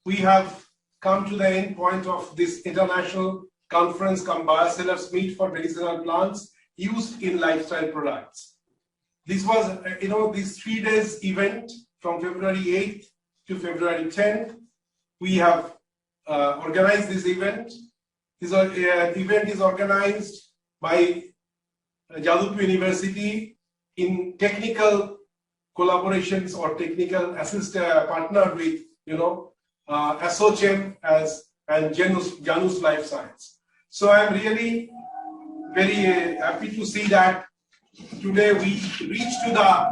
we have come to the end point of this international conference come Biosellers Meet for Medicinal Plants used in lifestyle products. This was, this 3 days event from February 8th to February 10th. We have organized this event. This event is organized by Jadavpur University in technical collaborations or technical partner with, ASSOCHEM and Janus Life Science. So I'm really very happy to see that today we reached to the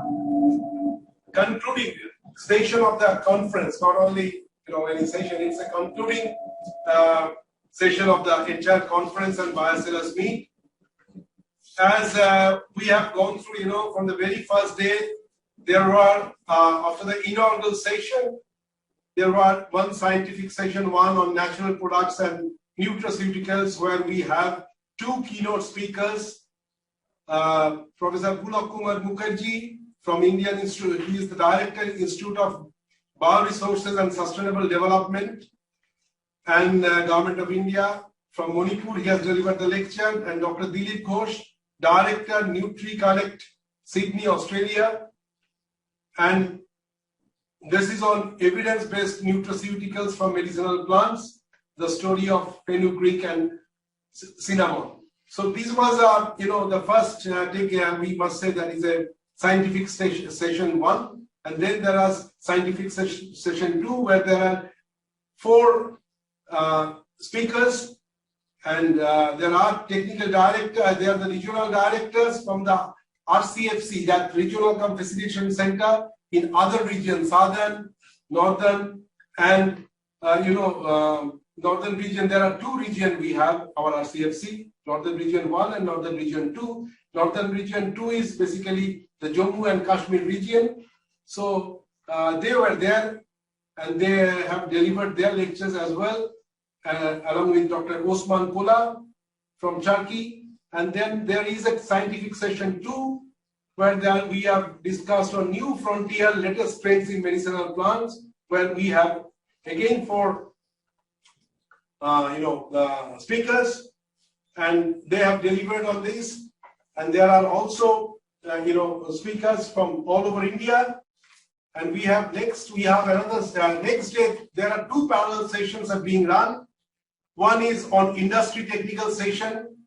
concluding session of the conference. Not only any session, it's a concluding session of the entire conference and Biosellers Meet. As we have gone through, from the very first day, there were after the inaugural session, there were one scientific session, one on natural products and nutraceuticals, where we have two keynote speakers. Professor Pulak Kumar Mukherjee from Indian Institute, he is the Director, Institute of Bioresources and Sustainable Development and Government of India. From Manipur, he has delivered the lecture, and Dr. Dilip Ghosh, Director, NutriConnect, Sydney, Australia. And this is on evidence-based nutraceuticals from medicinal plants, the story of fenugreek and cinnamon. So this was, the first take, we must say that is a scientific session 1. And then there is scientific session 2, where there are 4 speakers, and there are technical directors, there are the regional directors from the RCFC, that Regional Facilitation Center in other regions, southern, northern, and northern region. There are 2 regions we have our RCFC, Northern Region 1 and Northern Region 2. Northern Region 2 is basically the Jammu and Kashmir region. So they were there, and they have delivered their lectures as well, along with Dr. Osman Pola from Turkey. And then there is a scientific session 2, where we have discussed on new frontier latest trends in medicinal plants, where we have again 4 the speakers, and they have delivered on this. And there are also speakers from all over India. And we have another next day, there are 2 parallel sessions are being run. One is on industry technical session,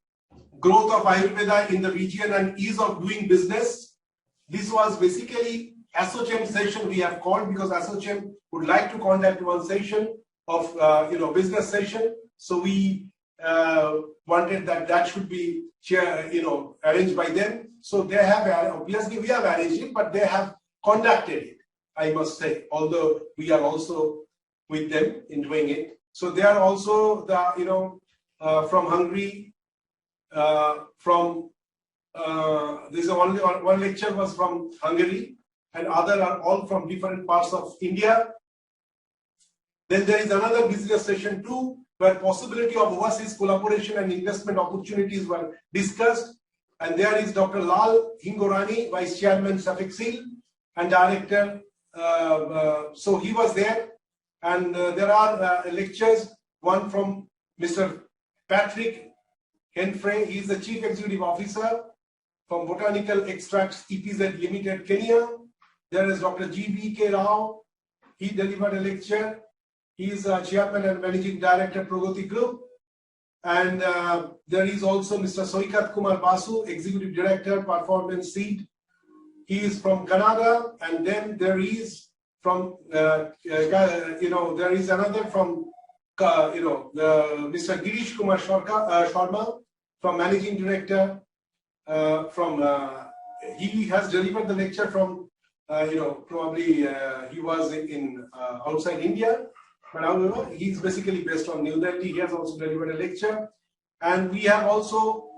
growth of Ayurveda in the region and ease of doing business. This was basically ASSOCHEM session we have called, because ASSOCHEM would like to conduct one session of business session. So we wanted that should be arranged by them. So they have, obviously we have arranged it, but they have conducted it, I must say, although we are also with them in doing it. So they are also the from Hungary. This only one lecture was from Hungary, and other are all from different parts of India. Then there is another business session 2, where possibility of overseas collaboration and investment opportunities were discussed. And there is Dr. Lal Hingorani, Vice Chairman, Safexil, and Director. So he was there. And there are lectures, one from Mr. Patrick Henfrey. He is the Chief Executive Officer from Botanical Extracts EPZ Limited, Kenya. There is Dr. G.B.K. Rao. He delivered a lecture. He is Chairman and Managing Director, Pragati Group. And there is also Mr. Soikat Kumar Basu, Executive Director, Performance Seed. He is from Canada. And then there is from, there is another from, Mr. Girish Kumar Sharma, from Managing Director. He has delivered the lecture from, probably he was in outside India. But however, he's basically based on New Delhi. He has also delivered a lecture. And we have also,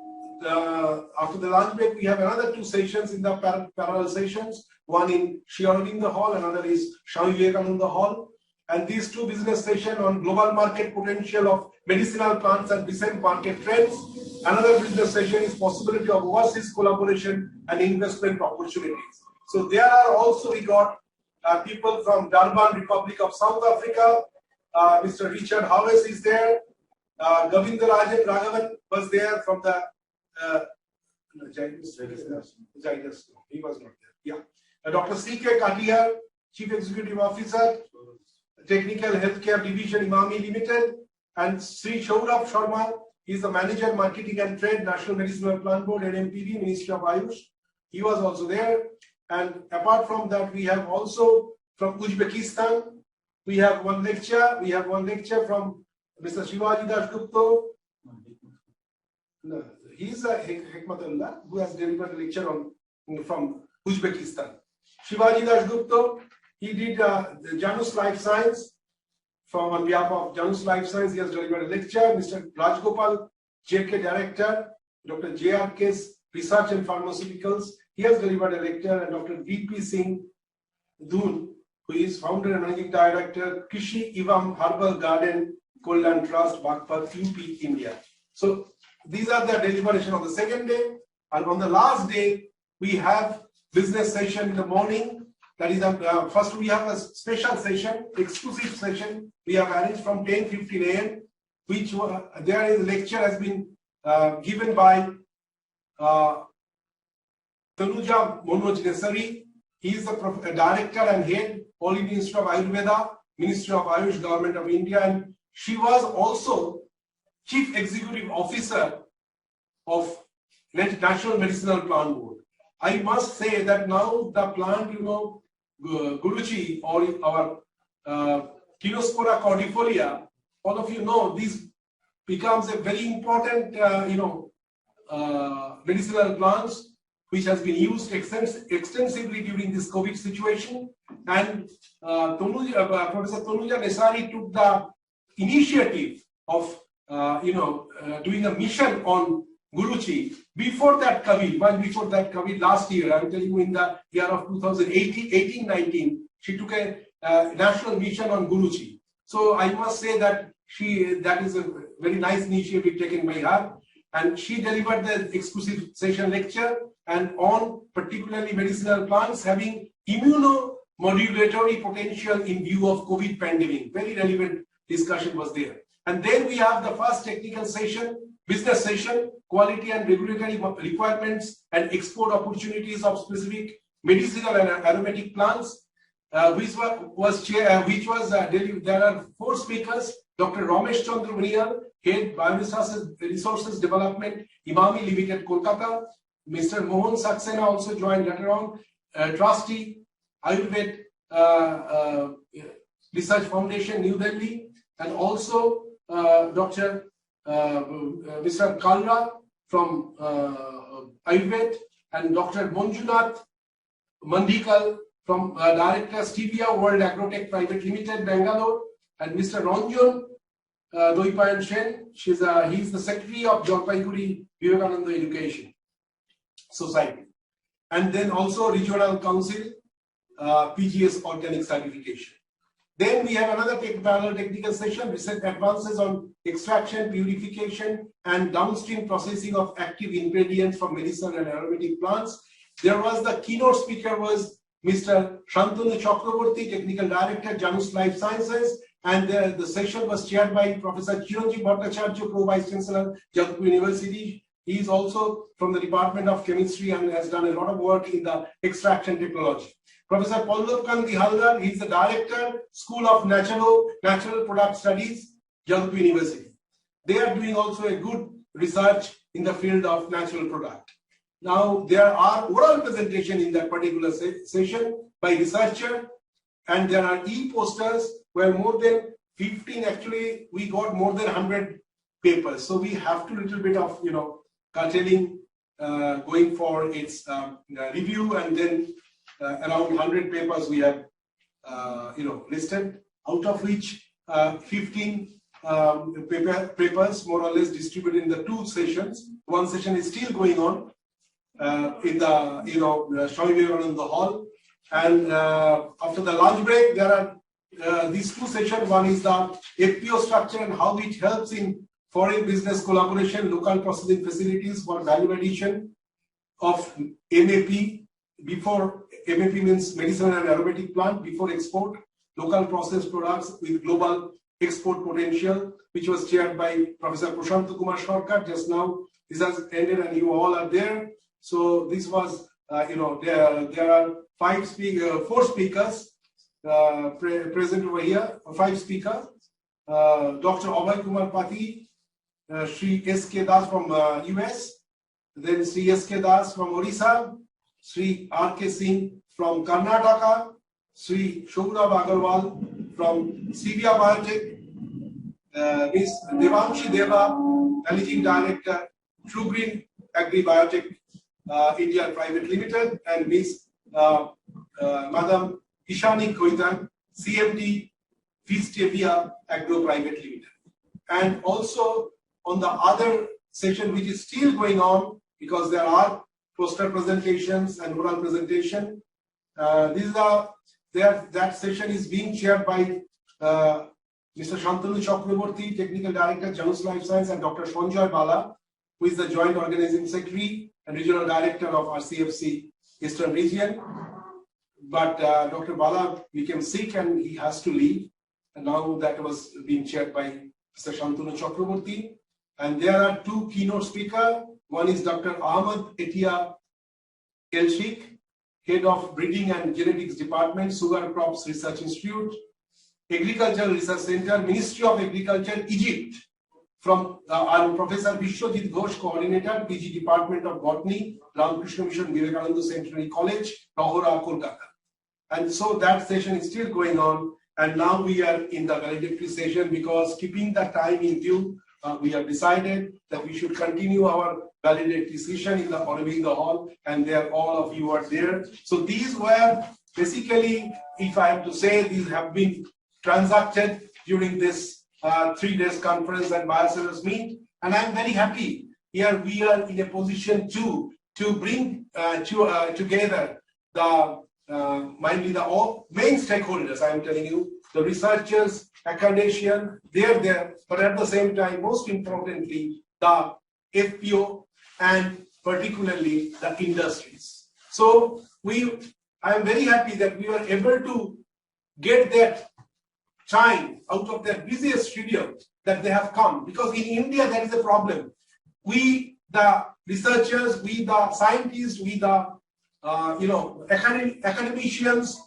after the lunch break, we have another 2 sessions in the parallel sessions. One in Sri Aurobindo Hall, another is Swami Vivekananda Hall. And these 2 business sessions on global market potential of medicinal plants and recent market trends. Another business session is possibility of overseas collaboration and investment opportunities. So there are also, we got people from Durban, Republic of South Africa, Mr. Richard Howes is there. Govinda Raghavan was there from the Zydus. He was not there. Yeah. Dr. C.K. Katia, Chief Executive Officer, Technical Healthcare Division, Imami Limited, and Sri Shaurabh Sharma, he is the Manager, Marketing and Trade, National Medicinal Plant Board, NMPB, Ministry of Ayush. He was also there. And apart from that, we have also from Uzbekistan, we have one lecture. We have one lecture from Mr. Shivaji Das Gupta. No, he is a Hikmatullah who has delivered a lecture from Uzbekistan. Shivaji Das Gupta, he did the Janus Life Science. On behalf of Janus Life Science, he has delivered a lecture. Mr. Rajgopal, JK Director, Dr. JRK's Research and Pharmaceuticals, he has delivered a lecture, and Dr. VP Singh Doon, who is founder and managing director, Krishi Evam Herbal Garden Kollan Trust, Bagpat, UP, India. So these are the deliberation of the second day. And on the last day, we have business session in the morning. That is, first we have a special session, exclusive session. We have arranged from 10:15 a.m., which there is lecture has been given by Tanuja Manoj Nesari. He is the director and head, All India Institute of Ayurveda, Ministry of Ayush, Government of India, and she was also Chief Executive Officer of National Medicinal Plant Board. I must say that now the plant, Guruchi or our Chinospora cordifolia, all of you know, this becomes a very important, medicinal plants which has been used extensively during this COVID situation. And Professor Tanuja Nesari took the initiative of, doing a mission on Guruchi before that COVID, much before that COVID last year. I'm telling you, in the year of 2018-19, she took a national mission on Guruchi. So I must say that that is a very nice initiative taken by her. And she delivered the exclusive session lecture and on particularly medicinal plants having immunomodulatory potential in view of COVID pandemic. Very relevant discussion was there. And then we have the first technical session, business session, quality and regulatory requirements and export opportunities of specific medicinal and aromatic plants, there are 4 speakers. Dr. Ramesh Chandra Muniyal, Head Bioresources Development, Imami Limited, Kolkata. Mr. Mohan Saxena also joined later on, Trustee, Ayurved Research Foundation, New Delhi, and also Dr. Mr. Kalra from Ayurved, and Dr. Manjunath Mandikal from Director Stevia World Agrotech Private Limited, Bangalore, and Mr. Ranjan Doipayan Shen. He is the Secretary of Jalpaiguri Vivekananda Education Society, and then also Regional Council, PGS Organic Certification. Then we have another parallel technical session, research advances on extraction, purification, and downstream processing of active ingredients from medicinal and aromatic plants. There was the keynote speaker was Mr. Shantanu Chakraborty, Technical Director, Janus Life Sciences, and the session was chaired by Professor Chiranjeev Bhattacharya, Pro Vice Chancellor, Jadavpur University. He is also from the Department of Chemistry and has done a lot of work in the extraction technology. Professor Pallab Kandi Haldar, he is the Director, School of Natural Product Studies, Jadavpur University. They are doing also a good research in the field of natural product. Now, there are oral presentation in that particular session by researcher, and there are e-posters where more than 15, actually, we got more than 100 papers. So we have to little bit of, curtailing going for its review, and then around 100 papers we have, listed, out of which 15 papers more or less distributed in the 2 sessions. One session is still going on in the Swami Vivekananda Hall, and after the lunch break there are these 2 sessions. One is the FPO structure and how it helps in foreign business collaboration, local processing facilities for value addition of MAP. Before MAP means medicinal and aromatic plant, before export, local processed products with global export potential, which was chaired by Professor Prashant Kumar Sarkar just now. This has ended and you all are there. So this was, there are four speakers present over here, five speakers. Dr. Abhay Kumar Pati, Sri S.K. Das from US, then Sri S.K. Das from Orissa, Sri R.K. Singh from Karnataka, Sri Shobhrab Agarwal from Civia Biotech, Ms. Devamshi Deva, Managing Director, True Green Agri Biotech India Private Limited, and Ms. Madam Ishani Koitan, CMD, Feastevia Agro Private Limited. And also on the other session, which is still going on, because there are poster presentations and oral presentation. That session is being chaired by Mr. Shantanu Chakraborty, Technical Director, Janus Life Science, and Dr. Sanjoy Bala, who is the Joint Organizing Secretary and Regional Director of RCFC Eastern Region. But Dr. Bala became sick and he has to leave. And now that was being chaired by Mr. Shantanu Chakraborty. And there are two keynote speakers. One is Dr. Ahmad Etia Elshik, Head of Breeding and Genetics Department, Sugar Crops Research Institute, Agricultural Research Center, Ministry of Agriculture, Egypt, from Professor Vishwajit Ghosh, Coordinator, PG Department of Botany, Ramakrishna Mission Vivekananda Centenary College, Lahora, Kolkata. And so that session is still going on. And now we are in the valedictory session, because keeping the time in view, we have decided that we should continue our valedictory session in the Aurobindo Hall, and there all of you are there. So these were basically, if I have to say, these have been transacted during this 3 days conference and Bioceres meet, and I'm very happy. Here we are in a position to bring together the mainly the all main stakeholders. I'm telling you, the researchers, academicians, they're there, but at the same time, most importantly, the FPO and particularly the industries. So I am very happy that we were able to get that time out of their busiest schedule that they have come, because in India there is a problem. We, the researchers, we, the scientists, we, the academicians,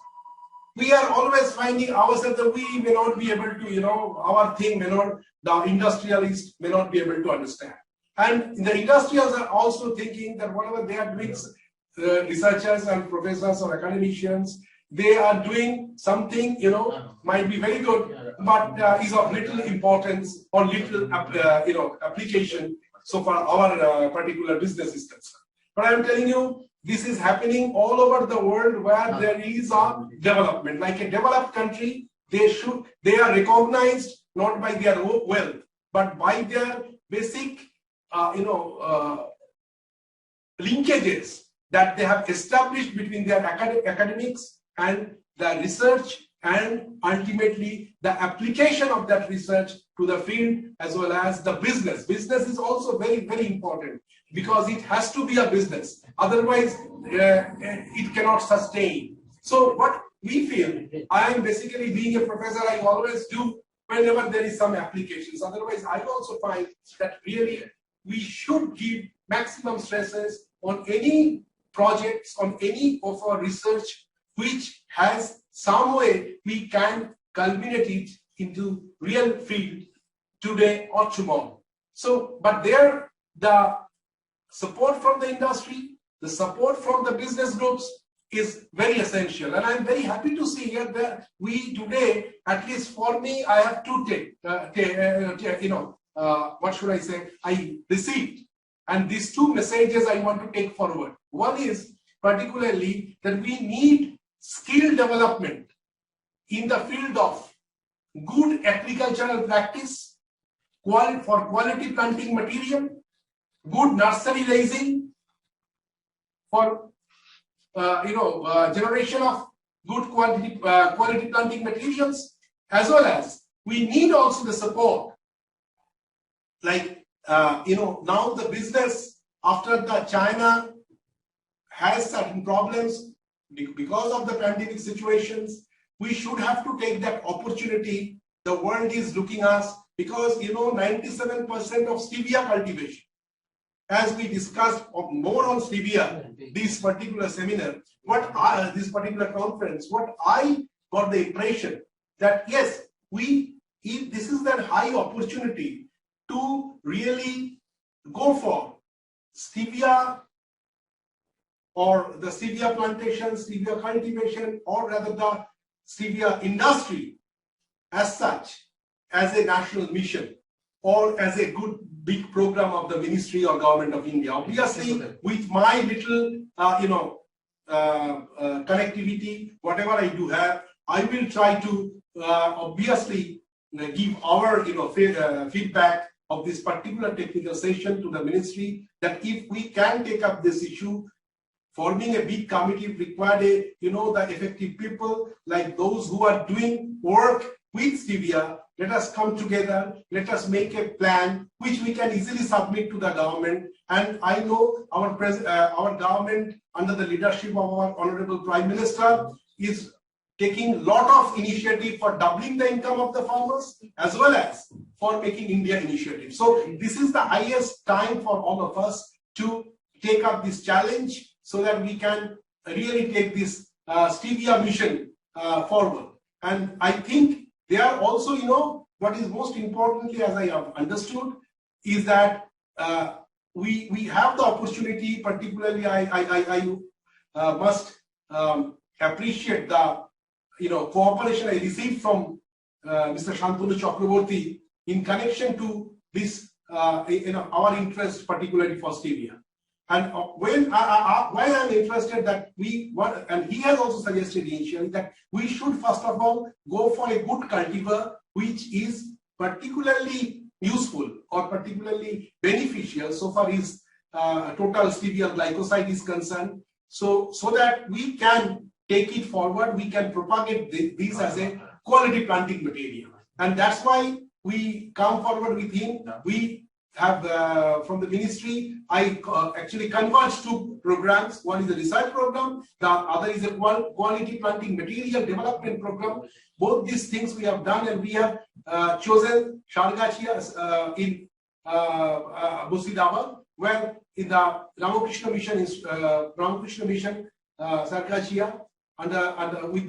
we are always finding ourselves that we may not be able to, our thing may not, the industrialists may not be able to understand. And the industrials are also thinking that whatever they are doing, researchers and professors or academicians, they are doing something, might be very good, but is of little importance or little, application so far our particular business is concerned. But I am telling you, this is happening all over the world where there is a development. Like a developed country, they are recognized not by their wealth, but by their basic, linkages that they have established between their academics and the research, and ultimately the application of that research to the field as well as the business. Business is also very, very important, because it has to be a business. Otherwise, it cannot sustain. So what we feel, I am basically being a professor, I always do whenever there is some applications. Otherwise, I also find that really we should give maximum stresses on any projects, on any of our research, which has some way we can culminate it into real field today or tomorrow. So, but there, the support from the industry, the support from the business groups is very essential. And I'm very happy to see here that we today, at least for me, I have two what should I say, I received. And these two messages I want to take forward. One is particularly that we need skill development in the field of good agricultural practice, for quality planting material, good nursery raising, for generation of good quality planting materials, as well as we need also the support. Like now the business after the China has certain problems because of the pandemic situations. We should have to take that opportunity the world is looking us, because 97% of stevia cultivation, as we discussed more on stevia, this particular seminar, this particular conference, what I got the impression that yes, this is that high opportunity to really go for stevia, or the stevia plantation, stevia cultivation, or rather the stevia industry as such, as a national mission, or as a good big program of the ministry or government of India. Obviously, with my little, connectivity, whatever I do have, I will try to obviously give our, feedback of this particular technical session to the ministry, that if we can take up this issue, forming a big committee required the effective people like those who are doing work with stevia. Let us come together, let us make a plan which we can easily submit to the government. And I know our government, under the leadership of our Honorable Prime Minister, is taking a lot of initiative for doubling the income of the farmers, as well as for making India initiative. So this is the highest time for all of us to take up this challenge, so that we can really take this stevia mission forward. And I think they are also, what is most importantly, as I have understood, is that we have the opportunity. Particularly, I must appreciate the cooperation I received from Mr. Shantanu Chakraborty in connection to this, our interest, particularly for stevia. And why I'm interested that and he has also suggested initially that we should first of all go for a good cultivar which is particularly useful or particularly beneficial so far as total stevia glycoside is concerned. So that we can take it forward, we can propagate this as a quality planting material. And that's why we come forward with him. We have from the ministry, I actually converged two programs. One is a research program, the other is a quality planting material development program. Both these things we have done, and we have chosen Sargachia in Musidabad, where in the Ramakrishna Mission Sargachia, with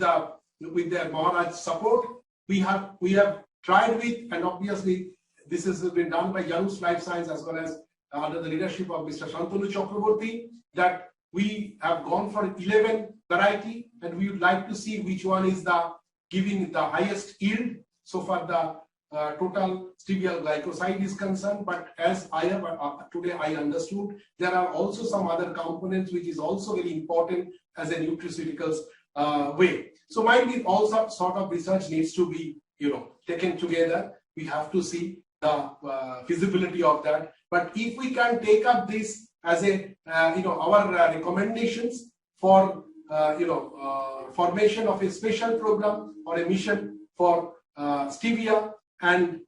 the Maharaj support, we have tried with, and obviously this has been done by Janus Life Science as well as under the leadership of Mr. Shantanu Chakraborty, that we have gone for 11 variety, and we would like to see which one is giving the highest yield so far the total stevia glycoside is concerned. But as I have today I understood, there are also some other components which is also very important as a nutraceuticals way. So might be also sort of research needs to be taken together. We have to see the feasibility of that. But if we can take up this as a our recommendations for formation of a special program or a mission for stevia, and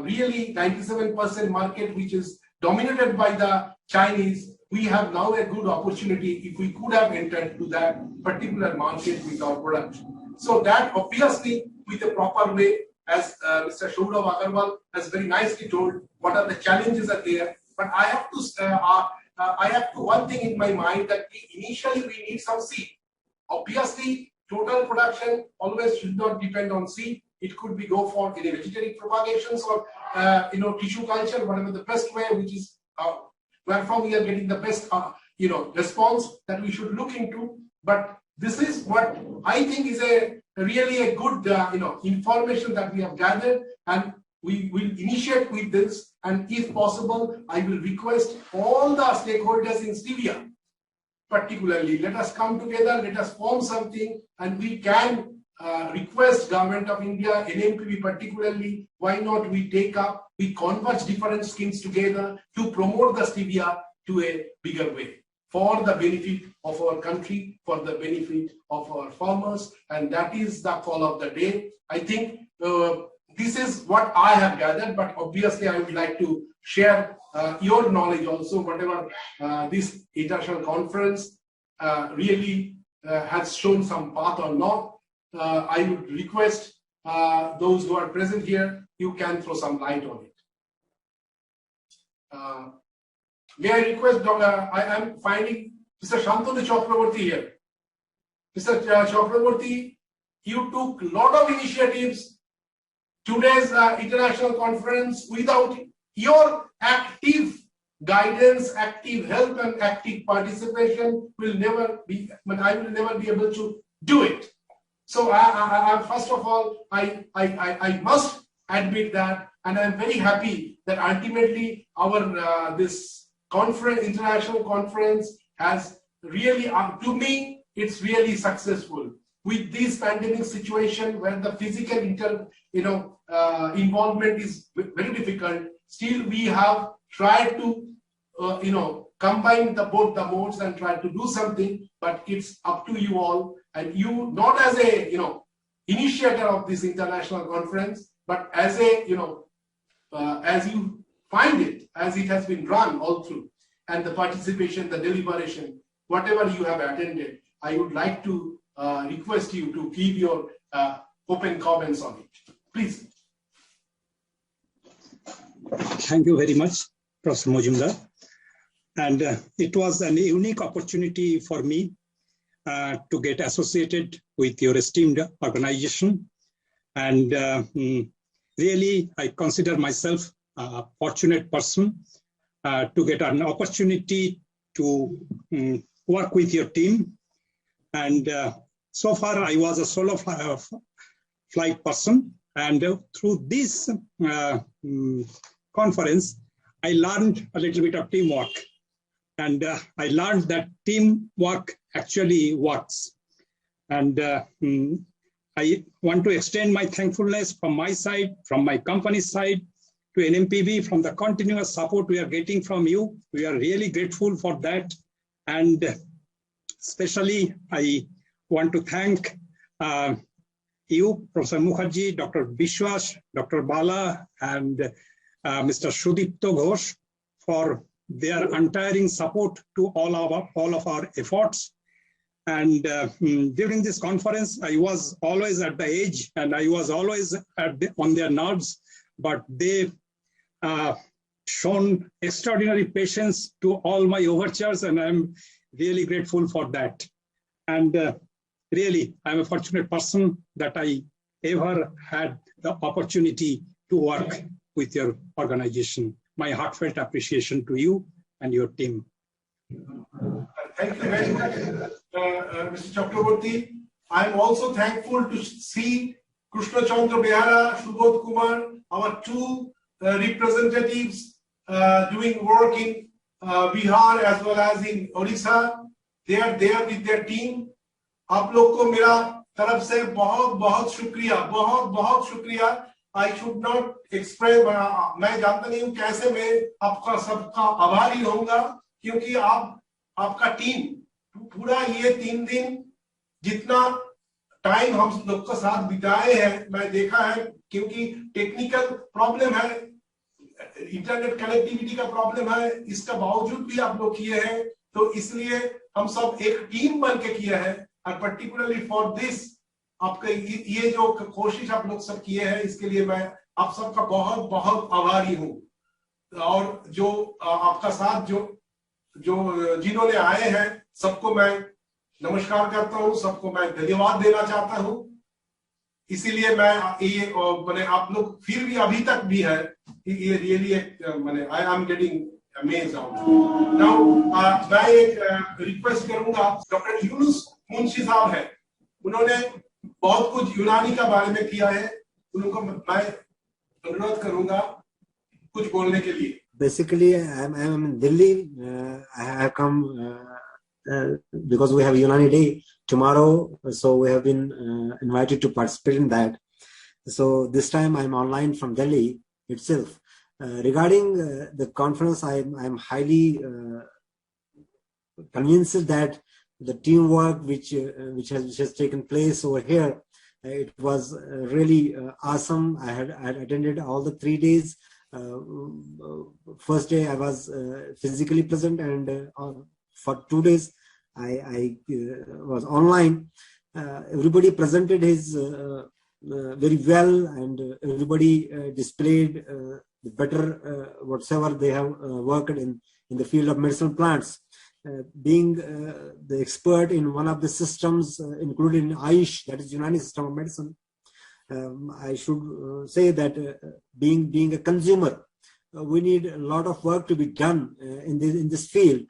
really 97% market which is dominated by the Chinese, we have now a good opportunity if we could have entered to that particular market with our production. So that obviously with a proper way, as Mr. Saurav Agarwal has very nicely told, what are the challenges are there. But I have to one thing in my mind, that initially we need some seed. Obviously, total production always should not depend on seed. It could be go for any vegetarian propagations or tissue culture, whatever the best way, which is wherefrom we are getting the best response that we should look into. But this is what I think is really a good information that we have gathered, and we will initiate with this. And if possible, I will request all the stakeholders in stevia, particularly, let us come together, let us form something, and we can request Government of India, NMPB particularly, why not we converge different schemes together to promote the stevia to a bigger way, for the benefit of our country, for the benefit of our farmers. And that is the call of the day. I think this is what I have gathered, but obviously I would like to share your knowledge also, whatever this international conference really has shown some path or not. I would request those who are present here, you can throw some light on it. May I request, I am finding Mr. Shantanu Chakraborty here. Mr. Chakraborty, you took a lot of initiatives. Today's international conference, without your active guidance, active help, and active participation, will never be. I will never be able to do it. So, first of all, I must admit that, and I'm very happy that ultimately our this conference, international conference, has really, to me, it's really successful. With this pandemic situation where the physical involvement is very difficult, still we have tried to combine both the modes and try to do something. But it's up to you all, and you, not as a initiator of this international conference, but as a as you find it, as it has been run all through, and the participation, the deliberation, whatever you have attended, I would like to request you to give your open comments on it. Please. Thank you very much, Professor Majumdar. And it was a unique opportunity for me to get associated with your esteemed organization. And really, I consider myself a fortunate person to get an opportunity to work with your team. And so far, I was a solo flight person. And through this conference, I learned a little bit of teamwork. And I learned that teamwork actually works. And I want to extend my thankfulness from my side, from my company's side, to NMPV, from the continuous support we are getting from you. We are really grateful for that. And especially, I want to thank you, Professor Mukherjee, Dr. Bishwas, Dr. Bala, and Mr. Sudipto Ghosh for their untiring support to all of our efforts. And during this conference, I was always at the edge, and I was always on their nerves, but they shown extraordinary patience to all my overtures, and I'm really grateful for that. And really, I'm a fortunate person that I ever had the opportunity to work with your organization. My heartfelt appreciation to you and your team. Thank you very much, Mr. Chakraborty. I'm also thankful to see Krishna Chandra Behera, Subodh Kumar, our two representatives doing work in Bihar as well as in Odisha. They are there with their team. आप लोग को मेरा तरफ से बहुत बहुत शुक्रिया. I should not express, मैं जानता नहीं हूँ कैसे मैं आपका सबका आभारी होऊंगा, क्योंकि आपका टीम पूरा ये 3 दिन जितना टाइम हम लोग के साथ बिताए हैं, मैं देखा है, क्योंकि टेक्निकल प्रॉब्लम है, इंटरनेट कनेक्टिविटी का प्रॉब्लम है, इसका बावजूद भी आप लोग किए हैं, तो इसलिए हम सब एक टीम बन के किए हैं. और पर्टिकुलरली फॉर दिस, आपके ये जो कोशिश आप लोग सब किए हैं, इसके लिए मैं आप सबका बहुत बहुत आभारी हूँ. और जो आपका साथ जो जिन्होंने आए हैं, सबको मैं नमस्कार करता हूँ, सबको मैं धन्यवाद देना चाहता हूँ. इसीलिए मैं ये मैंने आप लोग फिर भी अभी तक भी है, ये रियली मैंने I am getting amazed out now. मैं एक रिक्वेस्ट करूंगा, डॉक्टर यूनुस मुंशी साहब है, उन्होंने बहुत कुछ यूनानी का बारे में किया है, उनको मैं अनुरोध करूंगा कुछ बोलने के लिए. Basically, I'm in Delhi. I have come because we have Unani Day tomorrow, so we have been invited to participate in that. So this time I'm online from Delhi itself. Regarding the conference, I'm highly convinced that the teamwork which has taken place over here, it was really awesome. I had attended all the 3 days. First day I was physically present, and for 2 days I was online. Everybody presented his very well, and everybody displayed the better whatsoever they have worked in the field of medicinal plants. Being the expert in one of the systems included in AYUSH, that is Unani system of medicine, I should say that being a consumer, we need a lot of work to be done in this field,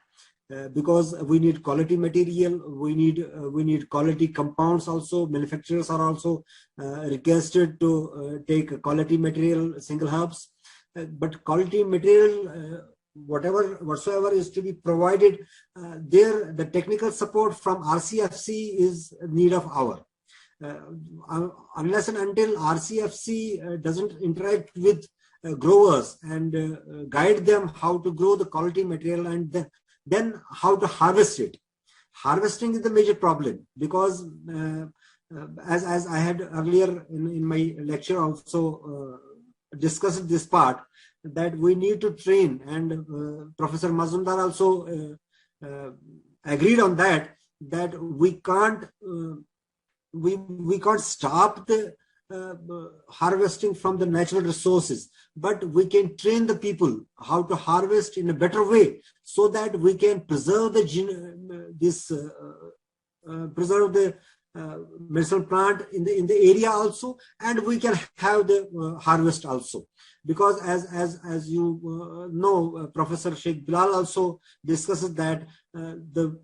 because we need quality material, we need quality compounds also. Manufacturers are also requested to take quality material, single herbs, but quality material, whatsoever is to be provided, there the technical support from RCFC is need of hour. Unless and until RCFC doesn't interact with growers and guide them how to grow the quality material and then how to harvest it. Harvesting is the major problem, because as I had earlier in my lecture also discussed this part, that we need to train, and Professor Mazumdar also agreed on that we can't stop the harvesting from the natural resources, but we can train the people how to harvest in a better way, so that we can preserve the medicinal plant in the area also, and we can have the harvest also. Because as you know, Professor Sheikh Bilal also discusses that the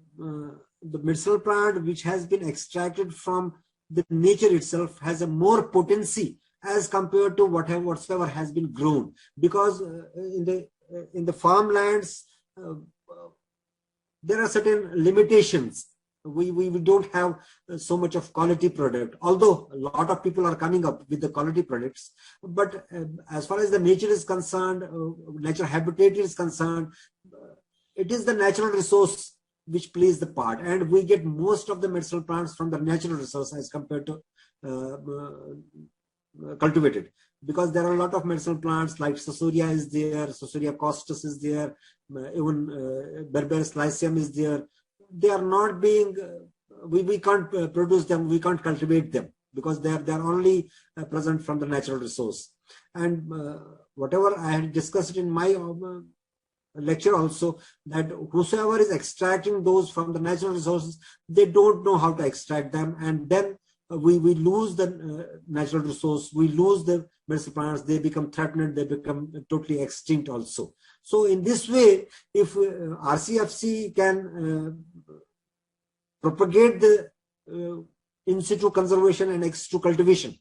medicinal plant which has been extracted from the nature itself has a more potency as compared to whatsoever has been grown, because in the farmlands there are certain limitations. We don't have so much of quality product, although a lot of people are coming up with the quality products. But as far as the nature is concerned, nature habitat is concerned, it is the natural resource which plays the part, and we get most of the medicinal plants from the natural resource as compared to cultivated, because there are a lot of medicinal plants like Sasoria is there, Sasoria costus is there, even Berberis lycium is there. They are not being, we can't produce them, we can't cultivate them, because they are only present from the natural resource. And whatever I had discussed in my lecture also, that whosoever is extracting those from the natural resources, they don't know how to extract them, and then we lose the natural resource, we lose the medicinal plants, they become threatened, they become totally extinct also. So in this way, if RCFC can propagate the in situ conservation and ex situ cultivation,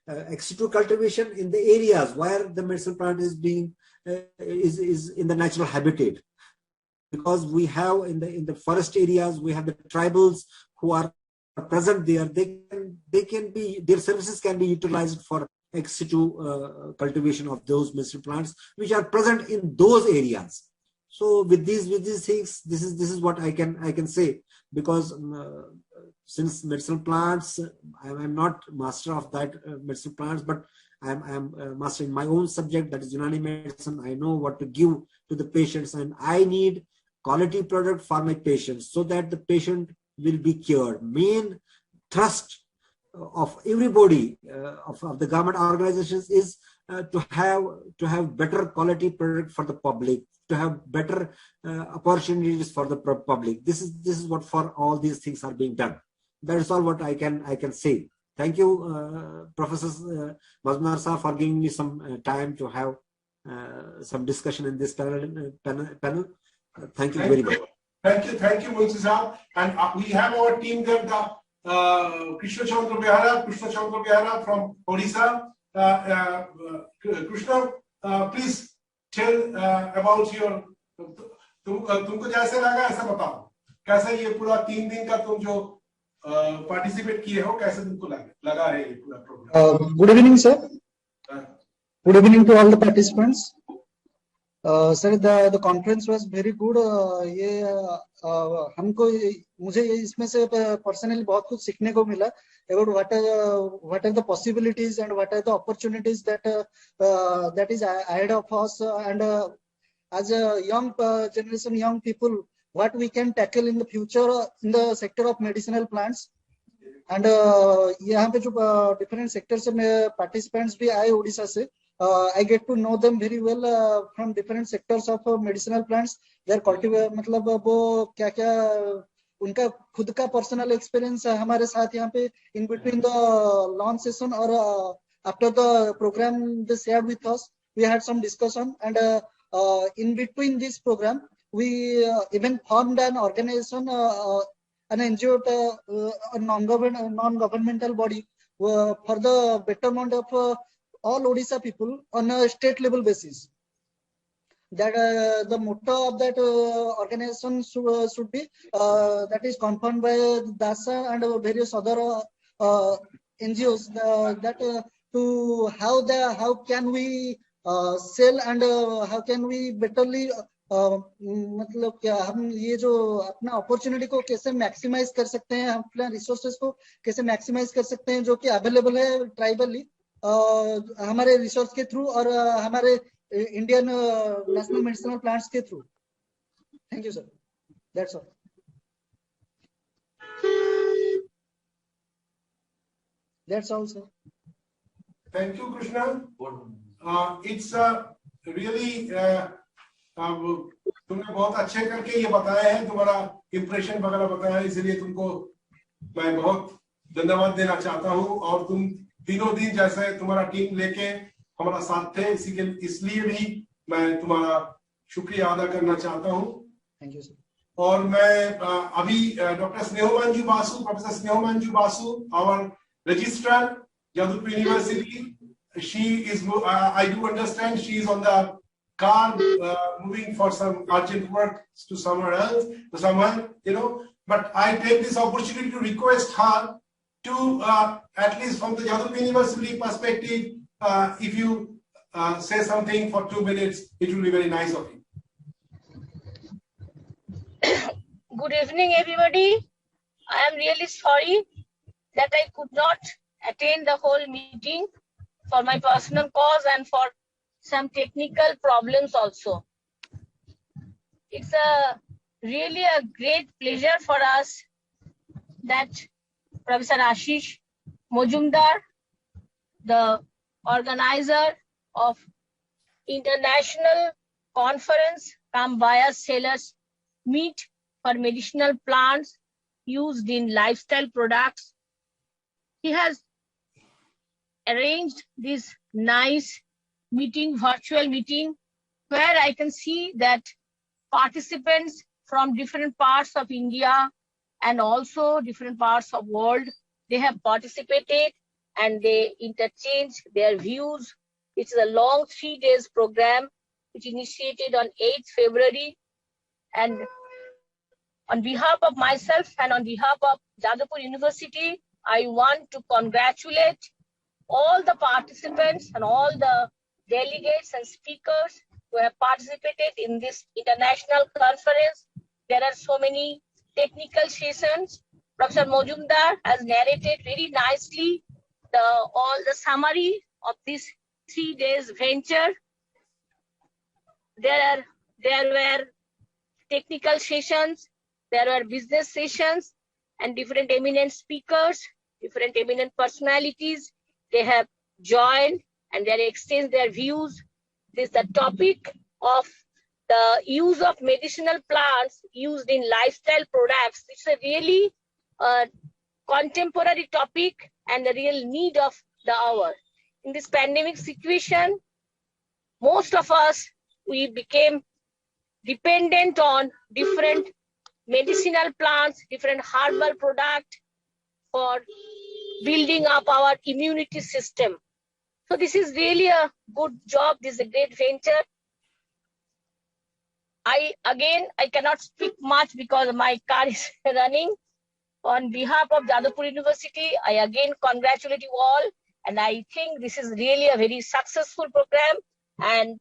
in the areas where the medicinal plant is being is in the natural habitat, because we have in the forest areas, we have the tribals who are present there. They can be, their services can be utilized for ex situ cultivation of those medicinal plants which are present in those areas. So with these things, this is what I can say, because since medicinal plants, I'm not master of that medicinal plants, but I'm a master in my own subject, that is Unani medicine. I know what to give to the patients, and I need quality product for my patients so that the patient will be cured. Main thrust of everybody, of the government organizations, is to have better quality product for the public, to have better opportunities for the public. This is what for all these things are being done. That is all what I can say. Thank you, Professor Mazumdar Sir, for giving me some time to have some discussion in this panel. Thank you very much. Thank you, Munshi Sahab. And we have our team there, Krishna Chandra Behara from Odisha. Krishna, please tell about your. तुमको जैसे लगा ऐसा बताओ, कैसा ये पूरा 3 दिन का तुम जो पार्टिसिपेट किए हो, कैसे तुमको लगा है ये पूरा programme? Good evening, sir. Good evening to all the participants. Sir, the conference was very good. मुझे इसमें से personally बहुत कुछ सीखने को मिला about what are the possibilities and what are the opportunities that is ahead of us, and as a young generation, young people, what we can tackle in the future in the sector of medicinal plants. And यहाँ पे जो different sector से participants भी आए उड़ीसा से, I get to know them very well from different sectors of medicinal plants. Their cultivate मतलब वो क्या क्या उनका खुद का पर्सनल एक्सपीरियंस हमारे साथ यहाँ पे in between the launch session or after the program they shared with us. We had some discussion, and in between this program we even formed an organization, an NGO, a non-governmental body for the betterment of all Odisha people on a state level basis. That the motto of that organization should be that is confirmed by DASA and various other NGOs, that to how can we sell and how can we betterly मतलब क्या हम ये जो अपना opportunity को कैसे maximise कर सकते हैं, हम अपने रिसोर्सेज को कैसे मैक्सिमाइज कर सकते हैं जो कि अवेलेबल है ट्राइबली हमारे रिसोर्स के थ्रू और हमारे इंडियन नेशनल मेडिसिनल प्लांट्स के through. Thank you sir, that's all. That's all, sir. Thank you, Krishna. It's really तुमने बहुत अच्छे करके ये बताया है, तुम्हारा इम्प्रेशन वगैरह बताया है, इसलिए तुमको मैं बहुत धन्यवाद देना चाहता हूँ. और तुम तीनों दिन जैसे तुम्हारा टीम लेके हमारा साथ थे, इसलिए भी मैं तुम्हारा शुक्रिया अदा करना चाहता हूँ. Thank you sir. और मैं अभी doctor Snehamanju Basu, professor Snehamanju Basu, our registrar Jadavpur University, she is, I do understand she is on the car moving for some urgent work to somewhere else, to someone, you know, but I take this opportunity to request her to, at least from the Jadavpur University perspective, if you say something for 2 minutes, it will be very nice of you. Good evening, everybody. I am really sorry that I could not attend the whole meeting for my personal cause and for some technical problems also. It's really a great pleasure for us that Professor Ashish Majumdar, the organizer of International Conference come Biosellers Meet for medicinal plants used in lifestyle products. He has arranged this nice meeting, virtual meeting, where I can see that participants from different parts of India and also different parts of world, they have participated and they interchange their views. It's a long 3 days program which initiated on 8th February. And on behalf of myself and on behalf of Jadavpur University, I want to congratulate all the participants and all the delegates and speakers who have participated in this international conference. There are so many technical sessions. Professor Majumdar has narrated very nicely all the summary of this 3 days venture. There were technical sessions, there were business sessions, and different eminent speakers, different eminent personalities. They have joined and they exchanged their views. This is the topic of the use of medicinal plants used in lifestyle products. It's a really contemporary topic and the real need of the hour. In this pandemic situation, most of us, we became dependent on different medicinal plants, different herbal products for building up our immunity system. So this is really a good job. This is a great venture. I cannot speak much because my car is running. On behalf of Jadavpur University, I again congratulate you all. And I think this is really a very successful program. And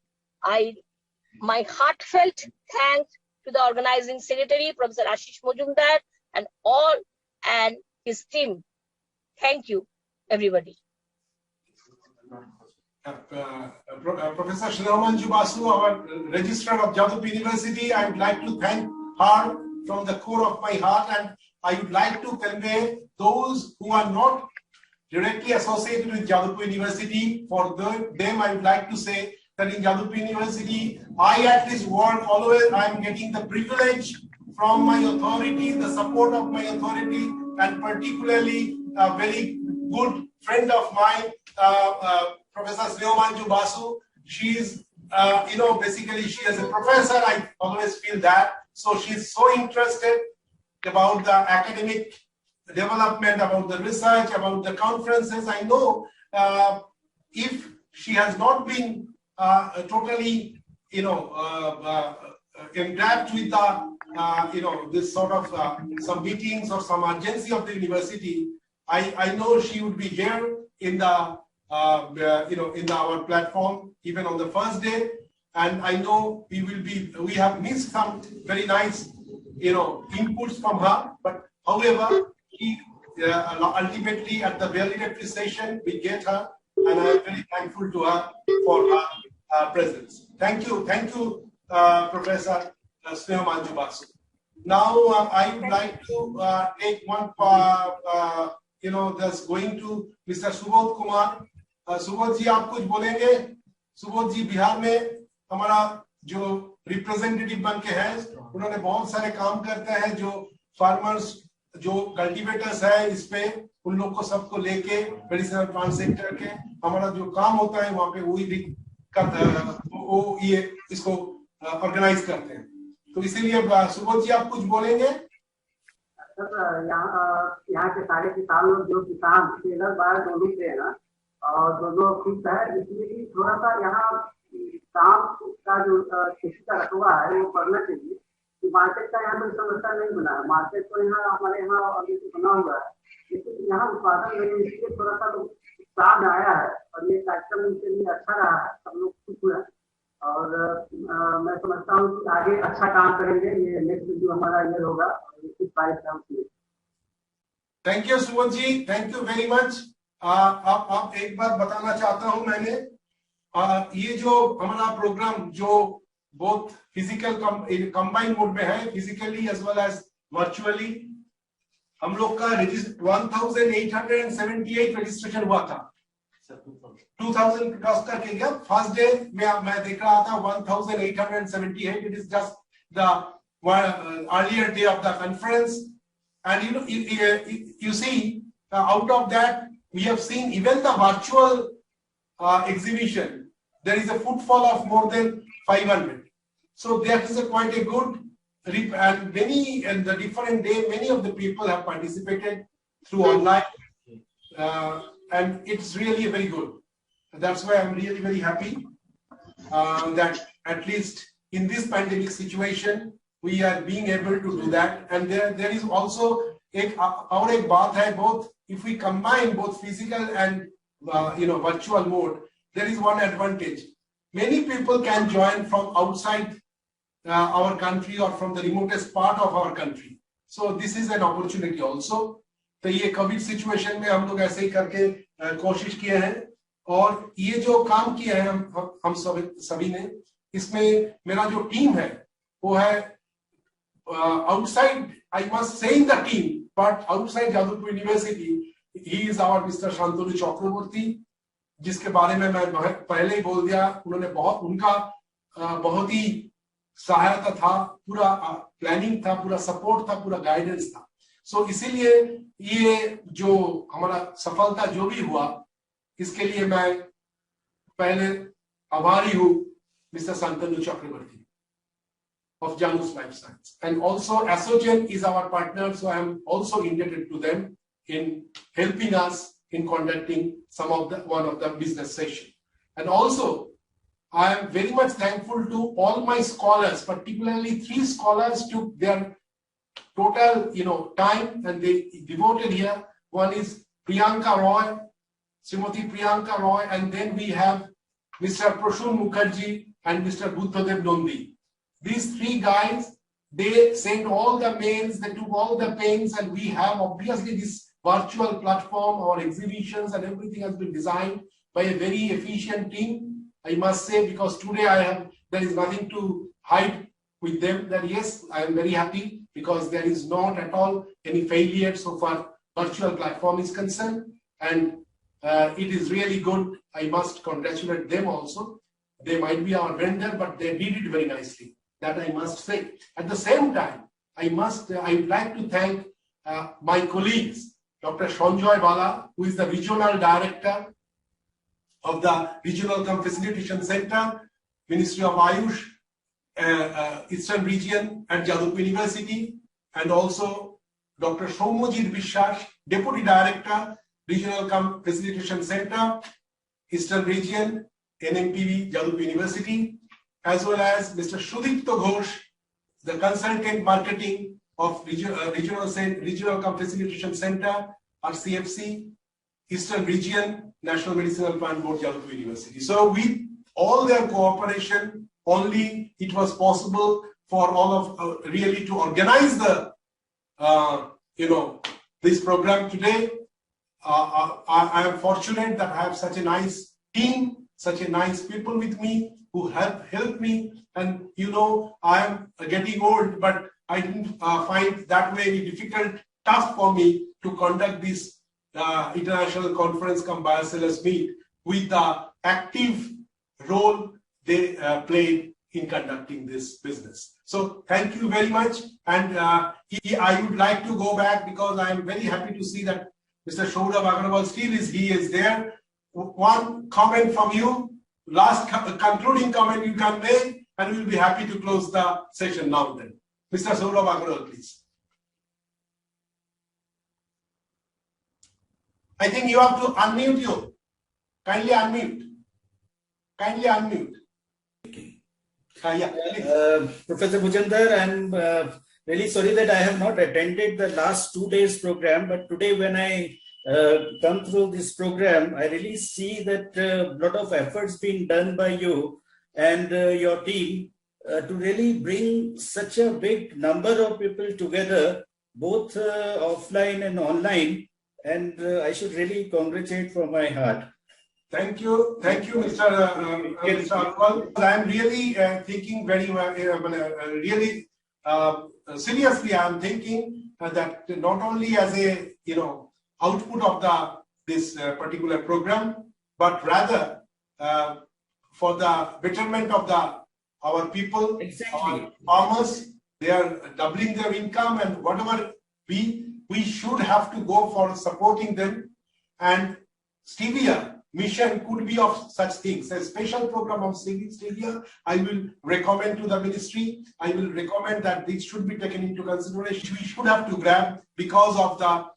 my heartfelt thanks to the organizing secretary, Professor Ashish Majumdar, and his team. Thank you, everybody. Professor Shrimanju Basu, our registrar of Jadavpur University, I would like to thank her from the core of my heart, and I would like to convey those who are not directly associated with Jadavpur University. For them, I would like to say that in Jadavpur University, I at least work always, I am getting the privilege from my authority, the support of my authority, and particularly a very good friend of mine, Professor Sneha Manju Basu. She is, basically she is a professor. I always feel that. So she's so interested about the academic development, about the research, about the conferences. I know if she has not been totally, enwrapped with the, this sort of some meetings or some urgency of the university, I know she would be here in the, in our platform, even on the first day. And I know we have missed some very nice, inputs from her. But however, ultimately at the valedictory session, we get her, and I am very thankful to her for her presence. Thank you, Professor Sneha Manju Basu. Now I would like to take one, that's going to Mr. Subodh Kumar. Subodh ji, आप कुछ बोलेंगे? Subodh ji Bihar में हमारा जो representative बन के हैं, उन्होंने बहुत सारे काम करते हैं, जो फार्मर्स, जो कल्टीवेटर्स है, इस पे उन लोग को सबको लेके मेडिसिनल प्लांट सेक्टर के हमारा जो काम होता है वहाँ पे वही भी वो ये इसको ऑर्गेनाइज करते हैं. तो इसीलिए सुबोध जी आप कुछ बोलेंगे? सर यहाँ के सारे किसान लोग जो किसान इधर बाहर दोनों से है ना, और दोनों खुश है, इसलिए कि थोड़ा सा यहाँ काम का जो कृषि का रकबा है वो करना चाहिए. मार्केट का यहाँ कोई समस्या नहीं बना है. मार्केट तो यहाँ हमारे यहाँ अभी तो बना हुआ है, लेकिन यहाँ उत्पादन नहीं, इसलिए थोड़ा सा उत्साह आया है. और ये कार्यक्रम उनके लिए अच्छा रहा है, सब लोग खुश हुए. और मैं समझता हूँ कि आगे अच्छा काम करेंगे. ये नेक्स्ट जो हमारा ईयर होगा 25 में. Thank you Subodh ji, thank you very much. आप एक बार बताना चाहता हूँ, मैंने ये जो हमारा प्रोग्राम जो बोथ फिजिकल कंबाइंड मोड में है, physically as well as virtually, हम लोग का 1878 रजिस्ट्रेशन हुआ था. 2000 क्रॉस करके गया. फर्स्ट डे में मैं देख रहा था 1878. It is just the earlier day of the conference, and you see out of that we have seen even the virtual exhibition, there is a footfall of more than 500. So that is quite a good, and many and the different day, many of the people have participated through online, and it's really very good. That's why I'm really very happy that at least in this pandemic situation we are being able to do that. And there is also our ek baat hai, both if we combine both physical and virtual mode, there is one advantage. Many people can join from outside our country or from the remotest part of our country. So this is an opportunity also. तो ये Covid situation में हम लोग ऐसे ही करके कोशिश किए हैं, और ये जो काम किया है हम सभी ने, इसमें मेरा जो टीम है वो है outside, I must say in the team, but outside Jadavpur University, he is our Mr. Shantanu Chakraborty, जिसके बारे में मैं पहले ही बोल दिया. उन्होंने उनका बहुत ही सहायता था, पूरा प्लानिंग था, पूरा सपोर्ट था, पूरा गाइडेंस था. सो इसीलिए ये जो हमारा सफलता जो भी हुआ, इसके लिए मैं पहले आभारी हूँ Mr Shantanu Chakraborty of Janus Life Science, and also Assogen is our partner, so I am also indebted to them in helping us in conducting one of the business session. And also I am very much thankful to all my scholars, particularly 3 scholars took their total time and they devoted here. One is Priyanka Roy, Srimati Priyanka Roy, and then we have Mr. Prashun Mukherjee and Mr. Buddhadev Nondi. These 3 guys, they sent all the mails, they took all the pains, and we have obviously this virtual platform, our exhibitions and everything has been designed by a very efficient team, I must say, because today there is nothing to hide with them that yes, I am very happy because there is not at all any failure so far virtual platform is concerned, and it is really good. I must congratulate them also. They might be our vendor, but they did it very nicely. That I must say. At the same time, I would like to thank my colleagues, Dr. Sanjoy Bala, who is the Regional Director of the Regional Facilitation Center, Ministry of Ayush, Eastern Region at Jadavpur University, and also Dr. Soumyajit Bishwas, Deputy Director, Regional Facilitation Center, Eastern Region, NMPV, Jadavpur University, as well as Mr. Sudipto Ghosh, the Consultant Marketing of Regional Facilitation Center, RCFC, Eastern Region, National Medicinal Plant Board, Jadavpur University. So with all their cooperation, only it was possible for all of really to organize the this program today. I am fortunate that I have such a nice team, such a nice people with me who have helped me. And I am getting old, but I didn't find that way difficult task for me to conduct this international conference come Biocells Meet with the active role they played in conducting this business. So thank you very much. And I would like to go back because I am very happy to see that Mr. Saurabh Agrawal still is there. One comment from you, last concluding comment you can make, and we will be happy to close the session now then. Mr. Saurabh Agrawal, please. I think you have to unmute you. Kindly unmute. Kindly unmute. Professor Bhujandhar, I'm really sorry that I have not attended the last 2 days program, but today when I come through this program, I really see that a lot of efforts being done by you and your team to really bring such a big number of people together, both offline and online, and I should really congratulate from my heart. Thank you, Mr. Agrawal. I am really thinking very really seriously. I am thinking that not only as a output of this particular program, but rather for the betterment of our people, our farmers. They are doubling their income, and whatever we should have to go for supporting them. And stevia mission could be of such things. A special program of stevia, I will recommend to the ministry. I will recommend that this should be taken into consideration. We should have to grab because of the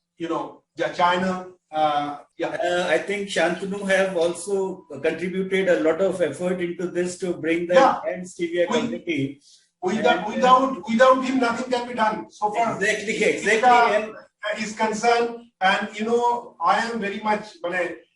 China. I think Shantanu have also contributed a lot of effort into this to bring the stevia community. Without him, nothing can be done. So far, exactly. Is concerned, and I am very much.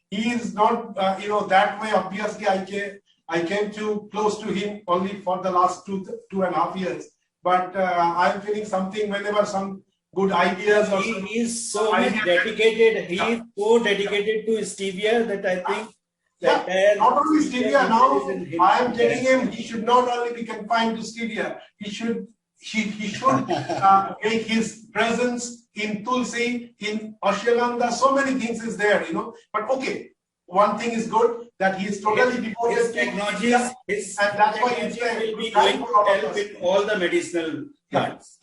He is not, that way. Obviously, I came too close to him only for the last 2.5 years. But I'm feeling something whenever some good ideas. He is so dedicated. He is so dedicated to stevia that I think. Not only stevia. Now I am telling him he should not only be confined to stevia. He should make his presence in Tulsi, in Ashwagandha, so many things is there, But okay, one thing is good that he is totally devoted. His technologies, and that's why will be going to help in all the medicinal plants.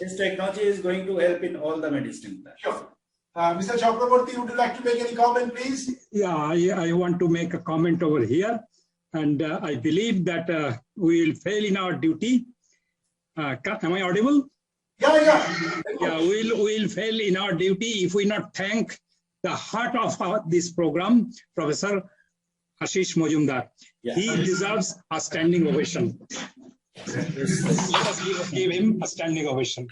His technology is going to help in all the medicinal plants. Sure. Mr. Chakraborty, would you like to make any comment, please? Yeah, I want to make a comment over here, and I believe that we will fail in our duty. Am I audible? Yeah. Yeah, we'll fail in our duty if we not thank the heart of this program, Professor Ashish Majumdar. Yeah. He deserves a standing ovation. Let us give him a standing ovation.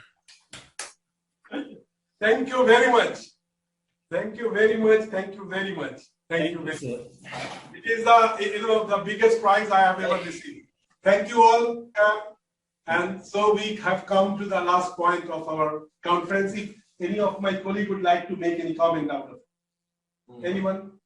Thank you very much. Thank you very much. Thank you very much. Thank you very much. It is the biggest prize I have ever received. Thank you all. And so we have come to the last point of our conference. If any of my colleagues would like to make any comment out of it. Anyone?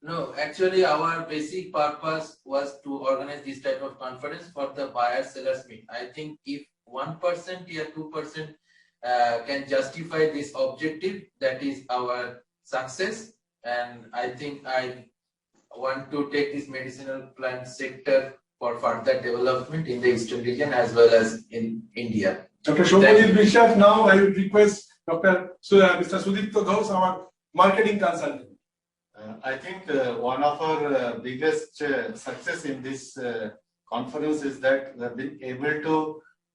No, actually our basic purpose was to organize this type of conference for the buyer sellers meet. I think if 1% or 2% can justify this objective, that is our success. And I think I want to take this medicinal plant sector for further development in the Eastern region as well as in India. Dr. Shobhajit বিশ্বাস, now I would request Mr. Sudipto Ghosh, our marketing consultant. I think one of our biggest success in this conference is that we have been able to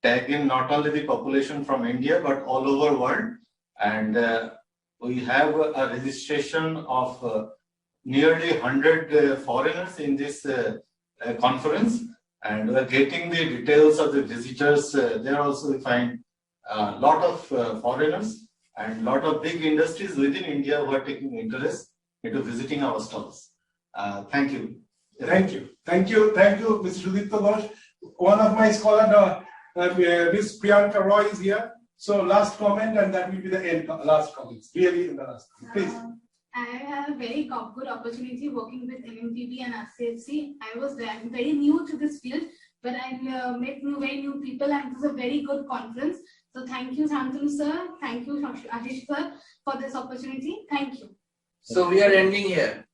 tag in not only the population from India but all over world, and we have a registration of nearly 100 foreigners in this conference, and we are getting the details of the visitors. There also we find a lot of foreigners and lot of big industries within India who are taking interest into visiting our stalls. Thank you. Thank you. Thank you. Thank you, Mr. Sudipto Ghosh. One of my scholars, Ms. Priyanka Roy is here. So last comment, and that will be the end. Last comments. Really in the last comment. Please. I had a very good opportunity working with NMTB and RCHC. I was very new to this field, but I met very new people, and it was a very good conference. So thank you, Shantanu sir. Thank you, Ashish sir, for this opportunity. Thank you. So we are ending here.